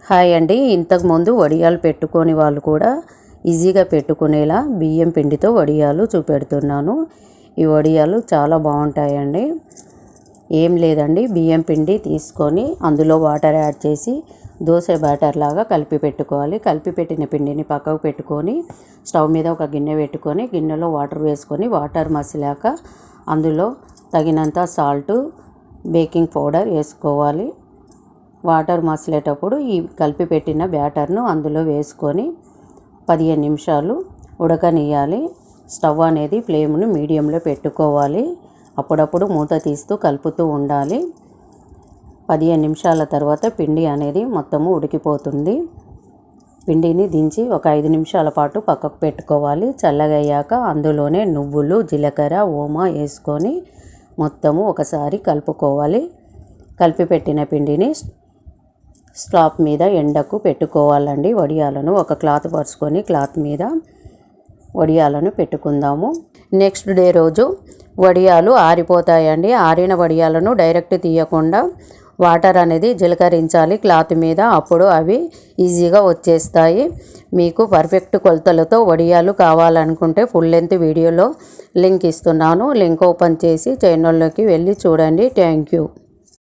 Hi అండి. ఇంతకుముందు వడియాలు పెట్టుకొని వాళ్ళు కూడా ఈజీగా పెట్టుకునేలా బియ్యం పిండితో వడియాలు చూపెడుతున్నాను. ఈ వడియాలు చాలా బాగుంటాయండి. ఏం లేదండి, బియ్యం పిండి తీసుకొని అందులో వాటర్ యాడ్ చేసి దోశ బ్యాటర్ లాగా కలిపి పెట్టుకోవాలి. కలిపి పెట్టిన పిండిని పక్కకు పెట్టుకొని స్టవ్ మీద ఒక గిన్నె పెట్టుకొని గిన్నెలో వాటర్ వేసుకొని వాటర్ మసిలాక అందులో తగినంత సాల్ట్, బేకింగ్ పౌడర్ వేసుకోవాలి. వాటర్ మసిలేటప్పుడు ఈ కలిపి పెట్టిన బ్యాటర్ను అందులో వేసుకొని 15 నిమిషాలు ఉడకనియాలి. స్టవ్ అనేది ఫ్లేమ్ను మీడియంలో పెట్టుకోవాలి. అప్పుడప్పుడు మూత తీస్తూ కలుపుతూ ఉండాలి. 15 నిమిషాల తర్వాత పిండి అనేది మొత్తము ఉడికిపోతుంది. పిండిని దించి ఒక 5 నిమిషాల పాటు పక్కకు పెట్టుకోవాలి. చల్లగయ్యాక అందులోనే నువ్వులు, జీలకర్ర, ఓమా వేసుకొని మొత్తము ఒకసారి కలుపుకోవాలి. కలిపి పెట్టిన పిండిని స్లాబ్ మీద ఎండకు పెట్టుకోవాలండి. వడియాలను ఒక క్లాత్ పరుచుకొని క్లాత్ మీద వడియాలను పెట్టుకుందాము. నెక్స్ట్ డే రోజు వడియాలు ఆరిపోతాయండి. ఆరిన వడియాలను డైరెక్ట్ తీయకుండా వాటర్ అనేది జీలకరించాలి క్లాత్ మీద. అప్పుడు అవి ఈజీగా వచ్చేస్తాయి. మీకు పర్ఫెక్ట్ కొలతలతో వడియాలు కావాలనుకుంటే ఫుల్ లెంత్ వీడియోలో లింక్ ఇస్తున్నాను. లింక్ ఓపెన్ చేసి ఛానల్లోకి వెళ్ళి చూడండి. Thank you.